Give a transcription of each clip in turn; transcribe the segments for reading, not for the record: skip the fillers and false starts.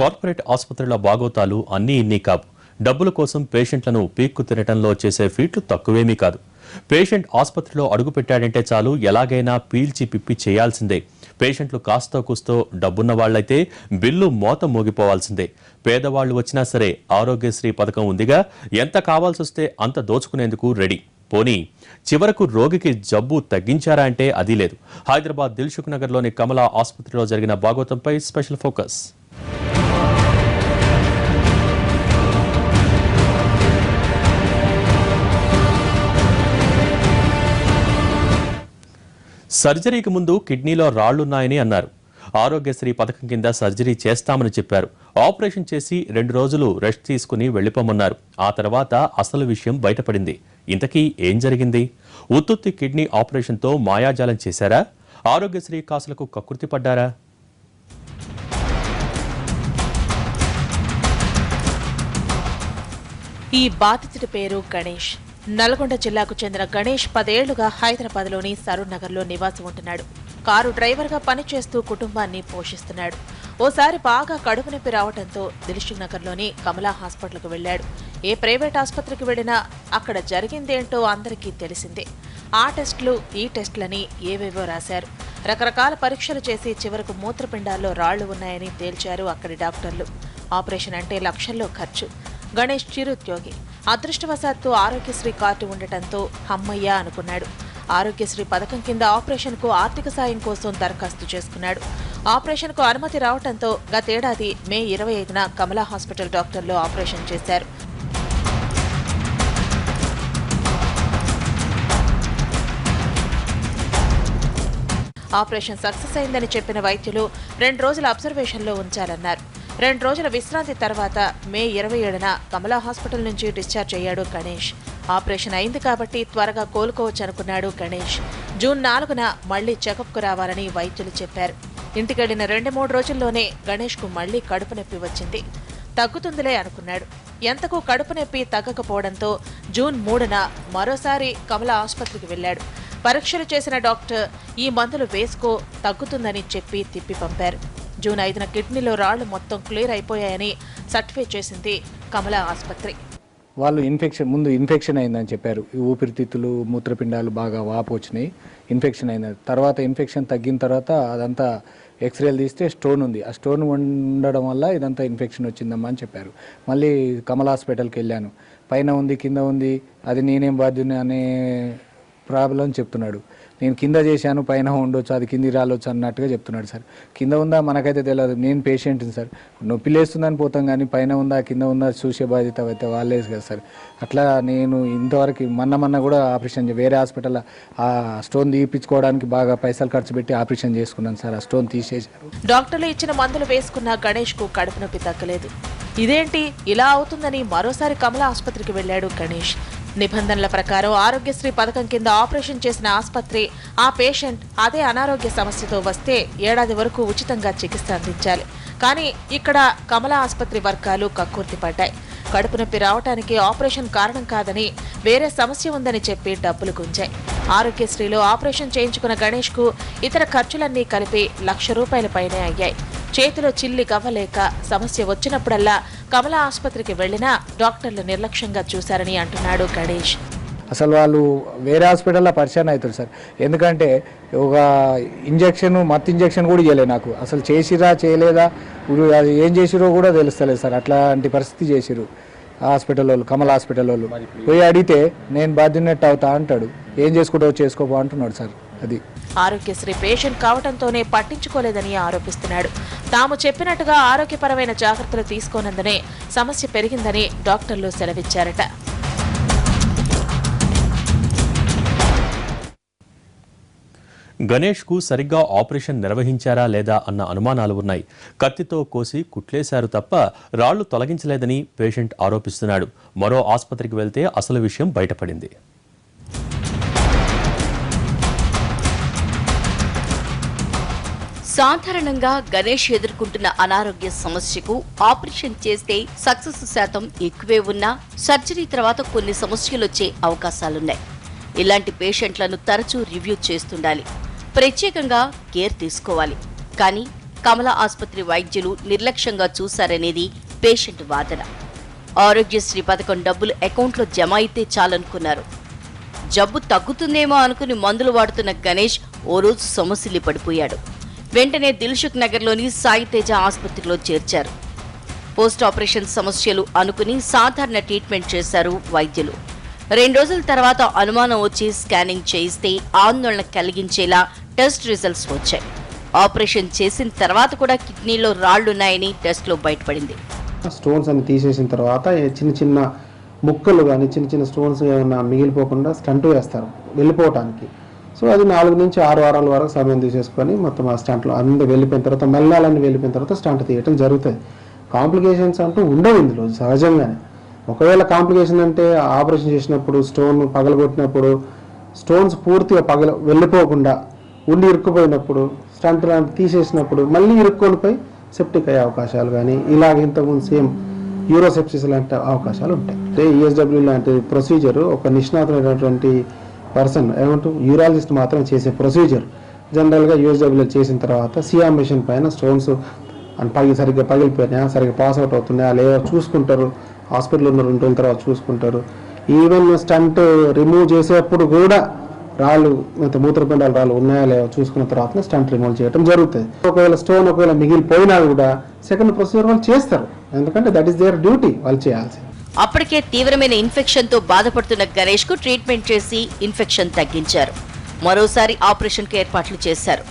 Corporate ఆసుపత్రుల బాగోతాలు అన్నీ ఇన్ని కావు. డబ్బుల కోసం పేషెంట్లను పీక్కు తినటంలో చేసే ఫీట్లు తక్కువేమీ కాదు. పేషెంట్ ఆసుపత్రిలో అడుగుపెట్టాడంటే చాలు ఎలాగైనా పీల్చి పిప్పి చేయాల్సిందే. పేషెంట్లు కాస్తో కూస్తో డబ్బున్న వాళ్లైతే బిల్లు మోత మోగిపోవాల్సిందే. పేదవాళ్లు వచ్చినా సరే ఆరోగ్యశ్రీ పథకం ఉందిగా, ఎంత కావాల్సొస్తే అంత దోచుకునేందుకు రెడీ. పోనీ చివరకు రోగికి జబ్బు తగ్గించారా అంటే అది లేదు. హైదరాబాద్ దిల్సుఖ్ నగర్లోని కమలా ఆసుపత్రిలో జరిగిన బాగోతంపై స్పెషల్ ఫోకస్. సర్జరీకి ముందు కిడ్నీలో రాళ్లున్నాయని అన్నారు. ఆరోగ్యశ్రీ పథకం కింద సర్జరీ చేస్తామని చెప్పారు. ఆపరేషన్ చేసి 2 రోజులు రెస్ట్ తీసుకుని వెళ్లిపోమన్నారు. ఆ తర్వాత అసలు విషయం బయటపడింది. ఇంతకీ ఏం జరిగింది? ఉత్తుత్తి కిడ్నీ ఆపరేషన్తో మాయాజాలం చేశారా? ఆరోగ్యశ్రీ కాసులకు కకృతి పడ్డారా? ఈ బాధితుడి పేరు గణేష్. నల్గొండ జిల్లాకు చెందిన గణేష్ 10 ఏళ్లుగా హైదరాబాద్లోని సరూర్ నగర్లో నివాసం ఉంటున్నాడు. కారు డ్రైవర్గా పనిచేస్తూ కుటుంబాన్ని పోషిస్తున్నాడు. ఓసారి బాగా కడుపు నొప్పి రావడంతో దిల్సుఖ్ నగర్లోని కమలా హాస్పిటల్కు వెళ్లాడు. ఏ ప్రైవేట్ ఆసుపత్రికి వెళ్లినా అక్కడ జరిగిందేంటో అందరికీ తెలిసిందే. ఆ టెస్టులు ఈ టెస్టులని ఏవేవో రాశారు. రకరకాల పరీక్షలు చేసి చివరకు మూత్రపిండాల్లో రాళ్లు ఉన్నాయని తేల్చారు అక్కడి డాక్టర్లు. ఆపరేషన్ అంటే లక్షల్లో ఖర్చు. గణేష్ చిరుద్యోగి. అదృష్టవశాత్తు ఆరోగ్యశ్రీ కార్డు ఉండటంతో హమ్మయ్య అనుకున్నాడు. ఆరోగ్యశ్రీ పథకం కింద ఆపరేషన్కు ఆర్థిక సాయం కోసం దరఖాస్తు చేసుకున్నాడు. ఆపరేషన్కు అనుమతి రావడంతో గతేడాది మే 25న కమలా హాస్పిటల్ డాక్టర్లు ఆపరేషన్ చేశారు. ఆపరేషన్ సక్సెస్ అయిందని చెప్పిన వైద్యులు 2 రోజుల అబ్జర్వేషన్లో ఉంచాలన్నారు. 2 రోజుల విశ్రాంతి తర్వాత మే 27న కమలా హాస్పిటల్ నుంచి డిశ్చార్జ్ అయ్యాడు గణేష్. ఆపరేషన్ అయింది కాబట్టి త్వరగా కోలుకోవచ్చనుకున్నాడు గణేష్. జూన్ 4న మళ్లీ చెకప్కు రావాలని వైద్యులు చెప్పారు. ఇంటికెళ్లిన 2-3 రోజుల్లోనే గణేష్కు మళ్లీ కడుపు నొప్పి వచ్చింది. తగ్గుతుందిలే అనుకున్నాడు. ఎంతకు కడుపు నొప్పి తగ్గకపోవడంతో జూన్ 3న మరోసారి కమలా ఆసుపత్రికి వెళ్లాడు. పరీక్షలు చేసిన డాక్టర్ ఈ మందులు వేసుకో తగ్గుతుందని చెప్పి తిప్పి పంపారు. జూన్ 5న కిడ్నీలో రాళ్లు మొత్తం క్లియర్ అయిపోయాయని సర్టిఫై చేసింది కమలా ఆసుపత్రి. వాళ్ళు ముందు ఇన్ఫెక్షన్ అయిందని చెప్పారు. ఈ ఊపిరితిత్తులు మూత్రపిండాలు బాగా వాపు వచ్చినాయి, ఇన్ఫెక్షన్ అయింది. తర్వాత ఇన్ఫెక్షన్ తగ్గిన తర్వాత అదంతా ఎక్స్రేలు తీస్తే స్టోన్ ఉంది. ఆ స్టోన్ ఉండడం వల్ల ఇదంతా ఇన్ఫెక్షన్ వచ్చిందమ్మా అని చెప్పారు. మళ్ళీ కమల్ హాస్పిటల్కి వెళ్ళాను. పైన ఉంది కింద ఉంది, అది నేనేం బాధ్యుని అనే ప్రాబ్లం చెప్తున్నాడు. నేను కింద చేశాను, పైన ఉండొచ్చు, అది కింది రాలొచ్చు అన్నట్టుగా చెప్తున్నాడు సార్. కింద ఉందా మనకైతే తెలియదు. నేను పేషెంట్ని సార్. నొప్పి లేస్తుందని పోతాం కానీ పైన ఉందా కింద ఉందా చూసే బాధ్యత అయితే వాళ్ళే కదా సార్. అట్లా నేను ఇంతవరకు మొన్న కూడా ఆపరేషన్ వేరే హాస్పిటల్ ఆ స్టోన్ తీయించుకోవడానికి బాగా పైసలు ఖర్చు పెట్టి ఆపరేషన్ చేసుకున్నాను సార్. ఆ స్టోన్ తీసేశారు. డాక్టర్లు ఇచ్చిన మందులు వేసుకున్న గణేష్కు కడుపు నొప్పి తగ్గలేదు. ఇదేంటి ఇలా అవుతుందని మరోసారి కమలా ఆసుపత్రికి వెళ్లాడు గణేష్. నిబంధనల ప్రకారం ఆరోగ్యశ్రీ పథకం కింద ఆపరేషన్ చేసిన ఆసుపత్రి ఆ పేషెంట్ అదే అనారోగ్య సమస్యతో వస్తే ఏడాది వరకు ఉచితంగా చికిత్స అందించాలి. కానీ ఇక్కడ కమలా ఆసుపత్రి వర్గాలు కక్కుర్తి పడ్డాయి. కడుపు నొప్పి రావడానికి ఆపరేషన్ కారణం కాదని వేరే సమస్య ఉందని చెప్పి డబ్బులు గుంజాయి. ఆరోగ్యశ్రీలో ఆపరేషన్ చేయించుకున్న గణేష్కు ఇతర ఖర్చులన్నీ కలిపి ₹1,00,000 పైనే అయ్యాయి. చేతిలో చిల్లి గవ్వలేక సమస్య వచ్చినప్పుడల్లా కమలా ఆసుపత్రికి వెళ్లినా డాక్టర్లు నిర్లక్ష్యంగా చూశారని అంటున్నాడు గణేష్. అసలు వాళ్ళు వేరే హాస్పిటల్లో పరిచయం అవుతారు సార్. ఎందుకంటే ఒక మత్తు ఇంజెక్షన్ కూడా ఇవ్వలేదు నాకు. అసలు చేసిరా చేయలేదా, అది ఏం చేసిరో కూడా తెలుస్తలేదు సార్. అట్లాంటి పరిస్థితి చేసిరు హాస్పిటల్ వాళ్ళు, కమల్ హాస్పిటల్ వాళ్ళు. పోయి అడిగితే నేను బాధ్యున్నట్టు అవుతా అంటాడు. ఏం చేసుకుంటావు చేసుకోపో అంటున్నాడు సార్. అది ఆరోగ్యశ్రీ పేషెంట్ కావడంతోనే పట్టించుకోలేదని ఆరోపిస్తున్నాడు. తాము చెప్పినట్టుగా ఆరోగ్యపరమైన జాగ్రత్తలు తీసుకోనందునే సమస్య పెరిగిందని డాక్టర్లు సెలవిచ్చారట. గణేష్కు సరిగ్గా ఆపరేషన్ నిర్వహించారా లేదా అన్న అనుమానాలు ఉన్నాయి. కత్తితో కోసి కుట్లేశారు తప్ప రాళ్లు తొలగించలేదని పేషెంట్ ఆరోపిస్తున్నాడు. మరో ఆసుపత్రికి వెళ్తే అసలు విషయం బయటపడింది. సాధారణంగా గణేష్ ఎదుర్కొంటున్న అనారోగ్య సమస్యకు ఆపరేషన్ చేస్తే సక్సెస్ శాతం ఎక్కువే ఉన్నా సర్జరీ తర్వాత కొన్ని సమస్యలు వచ్చే అవకాశాలున్నాయి. ఇలాంటి పేషెంట్లను తరచూ రివ్యూ చేస్తుండాలి. ప్రత్యేకంగా కేర్ తీసుకోవాలి. కానీ కమల ఆసుపత్రి వైద్యులు నిర్లక్ష్యంగా చూశారనేది పేషెంట్ వాదన. ఆరోగ్యశ్రీ పథకం డబ్బులు అకౌంట్లో జమ అయితే చాలనుకున్నారు. జబ్బు తగ్గుతుందేమో అనుకుని మందులు వాడుతున్న గణేష్ ఓ రోజు సొమ్మసిల్లి పడిపోయాడు. వెంటనే దిల్సుఖ్ నగర్లోని సాయి తేజ ఆసుపత్రిలో చేర్చారు. పోస్ట్ ఆపరేషన్ సమస్యలు అనుకుని సాధారణ ట్రీట్మెంట్ చేశారు వైద్యులు. 2 రోజుల తర్వాత అనుమానం వచ్చి స్కానింగ్ చేయిస్తే ఆందోళన కలిగించేలా టెస్ట్ రిజల్ట్స్ వచ్చాయి. ఆపరేషన్ చేసిన తర్వాత కూడా కిడ్నీలో రాళ్లున్నాయని టెస్ట్లో బయటపడింది. స్టోన్స్ అన్ని తీసేసిన తర్వాత చిన్న చిన్న ముక్కలు కానీ చిన్న చిన్న స్టోన్స్ ఏమన్నా మిగిలిపోకుండా స్టంట్ వేస్తారు వెళ్ళిపోవటానికి. సో అది 4 నుంచి 6 వారాల వరకు సమయం తీసేసుకొని మొత్తం ఆ స్టంట్లో అందరూ వెళ్ళిపోయిన తర్వాత మెల్లాలన్నీ వెళ్ళిపోయిన తర్వాత స్టంట్ తీయటం జరుగుతుంది. కాంప్లికేషన్స్ అంటూ ఉండవు ఇందులో సహజంగానే. ఒకవేళ కాంప్లికేషన్ అంటే ఆపరేషన్ చేసినప్పుడు స్టోన్ పగలగొట్టినప్పుడు స్టోన్స్ పూర్తిగా వెళ్ళిపోకుండా ఉండి ఇరుక్కుపోయినప్పుడు స్టంట్ తీసేసినప్పుడు మళ్ళీ ఇరుక్కొని పోయి సెప్టిక్ అయ్యే అవకాశాలు కానీ ఇలాగ ఇంతకుముందు సేమ్ యూరోసెప్సిస్ లాంటి అవకాశాలు ఉంటాయి. అంటే ఈఎస్డబ్ల్యూ లాంటి ప్రొసీజర్ ఒక నిష్ణాతులైనటువంటి పర్సన్ యూరాలజిస్ట్ మాత్రం చేసే ప్రొసీజర్. జనరల్గా యూఎస్డబ్ల్యూ చేసిన తర్వాత సిఆర్ మిషన్ పైన స్టోన్స్ సరిగ్గా పగిలిపోయినాయా, సరిగ్గా పాస్ అవుట్ అవుతున్నాయా లేదా చూసుకుంటారు. హాస్పిటల్ ఉన్న 2 రోజుల తర్వాత చూసుకుంటారు. ఈవెన్ స్టంట్ రిమూవ్ చేసేప్పుడు కూడా రాళ్ళు మూత్రపిండాల రాళ్ళు ఉన్నాయా లేవో చూసుకున్న తర్వాత స్టంట్ రిమూవ్ చేయడం జరుగుతుంది. ఒకవేళ మిగిలిపోయినా కూడా సెకండ్ ప్రొసీజర్ వాళ్ళు చేస్తారు. ఎందుకంటే దట్ ఈస్ దేర్ డ్యూటీ, వాళ్ళు చేయాల్సి. అప్పటికే తీవ్రమైన ఇన్ఫెక్షన్ తో బాధపడుతున్న గణేష్ కు ట్రీట్మెంట్ చేసి ఇన్ఫెక్షన్ తగ్గించారు. మరోసారి ఆపరేషన్ కు ఏర్పాట్లు చేశారు.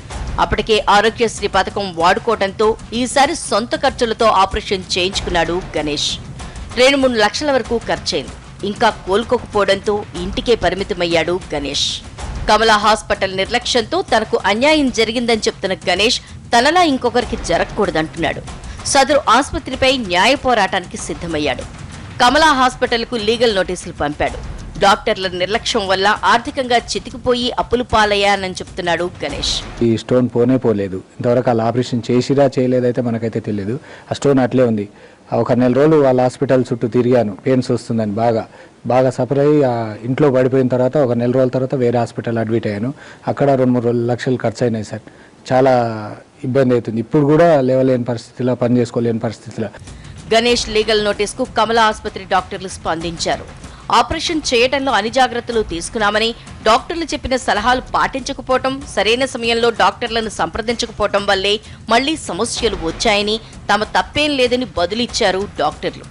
అప్పటికే ఆరోగ్యశ్రీ పథకం వాడుకోవడంతో ఈసారి సొంత ఖర్చులతో ఆపరేషన్ చేయించుకున్నాడు గణేష్. 2-3 లక్షల వరకు ఖర్చయింది. ఇంకా కోలుకోకపోవడంతో ఇంటికే పరిమితమయ్యాడు గణేష్. కమలా హాస్పిటల్ నిర్లక్ష్యంతో తనకు అన్యాయం జరిగిందని చెప్తున్న గణేష్ తనలా ఇంకొకరికి జరగకూడదంటున్నాడు. సదరు ఆసుపత్రిపై న్యాయ పోరాటానికి సిద్ధమయ్యాడు. కమలా హాస్పిటల్కు లీగల్ నోటీసులు పంపాడు. డాక్టర్ల నిర్లక్ష్యం వల్ల ఆర్థికంగా చితికిపోయి అప్పులు పాలయ్యానని చెప్తున్నాడు గణేష్. ఈ స్టోన్ పోలేదు. ఇంతవరకు వాళ్ళు ఆపరేషన్ చేసిరా చేయలేదైతే మనకైతే తెలియదు. ఆ స్టోన్ అట్లే ఉంది. ఒక 4 రోజులు వాళ్ళ హాస్పిటల్ చుట్టూ తిరిగాను, పెయిన్స్ వస్తుందని బాగా సఫర్ అయ్యి ఇంట్లో పడిపోయిన తర్వాత ఒక 4 రోజుల తర్వాత వేరే హాస్పిటల్ అడ్మిట్ అయ్యాను. అక్కడ 2-3 లక్షలు ఖర్చు అయినాయి సార్. చాలా ఇబ్బంది అవుతుంది. ఇప్పుడు కూడా లేవలేని పరిస్థితిలో, పని చేసుకోలేని పరిస్థితిలో. గణేష్ లీగల్ నోటీస్కు కమలా ఆసుపత్రి డాక్టర్లు స్పందించారు. ఆపరేషన్ చేయడంలో అన్ని జాగ్రత్తలు తీసుకున్నామని, డాక్టర్లు చెప్పిన సలహాలు పాటించకపోవటం, సరైన సమయంలో డాక్టర్లను సంప్రదించకపోవటం వల్లే మళ్లీ సమస్యలు వచ్చాయని, తమ తప్పేం లేదని బదులిచ్చారు డాక్టర్లు.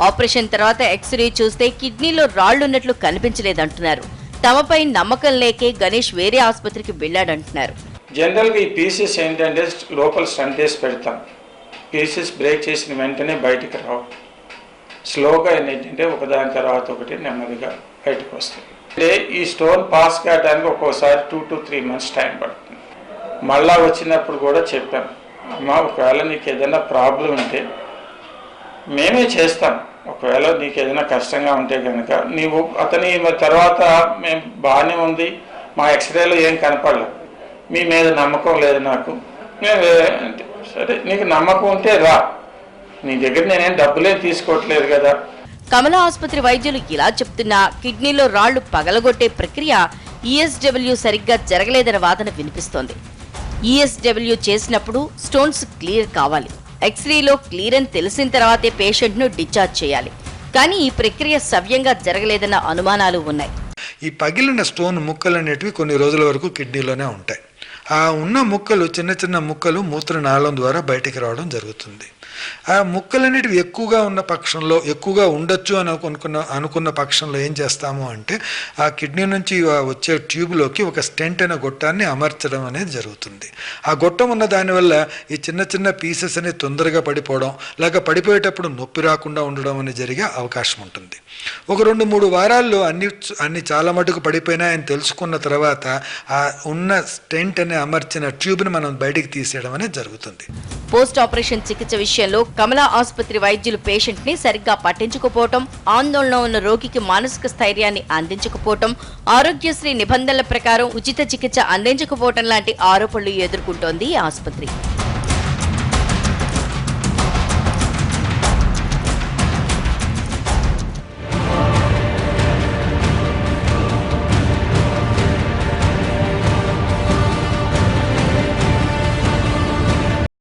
ఆపరేషన్ తర్వాత ఎక్స్రే చూస్తే కిడ్నీలో రాళ్లున్నట్లు కనిపించలేదంటున్నారు. తమపై నమ్మకం లేకే గణేష్ వేరే ఆసుపత్రికి వెళ్లాడంటున్నారు. జనరల్గా ఈ పీసెస్ ఏంటంటే లోపల స్టంట్ వేసి పెడతాం. పీసెస్ బ్రేక్ చేసిన వెంటనే బయటికి రావు. స్లోగా ఏంటంటే ఒకదాని తర్వాత ఒకటి నెమ్మదిగా బయటకు వస్తాయి. అంటే ఈ స్టోన్ పాస్ కావడానికి ఒక్కోసారి 2 to 3 months టైం పడుతుంది. మళ్ళా వచ్చినప్పుడు కూడా చెప్పాను, అమ్మ ఒకవేళ నీకు ఏదైనా ప్రాబ్లం ఉంటే మేమే చేస్తాం. ఒకవేళ నీకు ఏదైనా కష్టంగా ఉంటే కనుక నీవు అతని తర్వాత మేము బాగానే ఉంది, మా ఎక్స్రేలో ఏం కనపడలేదు, మీ మీద నమ్మకం లేదు నాకు, మేము సరే నీకు నమ్మకం ఉంటే రా, నీ దగ్గర నేనేం డబ్బులే తీసుకోవట్లేదు కదా. కమలా ఆసుపత్రి వైద్యులు ఇలా చెప్తున్నా కిడ్నీలో రాళ్లు పగలగొట్టే ప్రక్రియ ఈఎస్డబ్ల్యూ సరిగ్గా జరగలేదన్న వాదన వినిపిస్తోంది. ఈఎస్డబ్ల్యూ చేసినప్పుడు స్టోన్స్ క్లియర్ కావాలి. ఎక్స్రేలో క్లియర్ అని తెలిసిన తర్వాతే పేషెంట్ను డిశ్చార్జ్ చేయాలి. కానీ ఈ ప్రక్రియ సవ్యంగా జరగలేదన్న అనుమానాలు ఉన్నాయి. ఈ పగిలిన స్టోన్ ముక్కలు అనేటివి కొన్ని రోజుల వరకు కిడ్నీలోనే ఉంటాయి. ఆ ఉన్న ముక్కలు చిన్న చిన్న ముక్కలు మూత్రనాళం ద్వారా బయటికి రావడం జరుగుతుంది. ఆ ముక్కలన్నిటివి ఎక్కువగా ఉన్న పక్షంలో, ఎక్కువగా ఉండొచ్చు అని అనుకున్న పక్షంలో ఏం చేస్తాము అంటే ఆ కిడ్నీ నుంచి వచ్చే ట్యూబ్లోకి ఒక స్టెంట్ అనే గొట్టాన్ని అమర్చడం అనేది జరుగుతుంది. ఆ గొట్టం ఉన్న దానివల్ల ఈ చిన్న చిన్న పీసెస్ అనేవి తొందరగా పడిపోవడం, లేక పడిపోయేటప్పుడు నొప్పి రాకుండా ఉండడం అనేది జరిగే అవకాశం ఉంటుంది. ఒక 2-3 వారాల్లో అన్ని చాలా మటుకు పడిపోయినాయని తెలుసుకున్న తర్వాత ఆ ఉన్న స్టెంట్ అనే అమర్చిన ట్యూబ్ని మనం బయటికి తీసేయడం అనేది జరుగుతుంది. పోస్ట్ ఆపరేషన్ చికిత్స విషయంలో కమలా ఆసుపత్రి వైద్యులు పేషెంట్ ని సరిగ్గా పట్టించుకోపోవటం, ఆందోళన ఉన్న రోగికి మానసిక స్థైర్యాన్ని అందించకపోవటం, ఆరోగ్యశ్రీ నిబంధనల ప్రకారం ఉచిత చికిత్స అందించకపోవటం లాంటి ఆరోపణలు ఎదుర్కొంటోంది ఆసుపత్రి.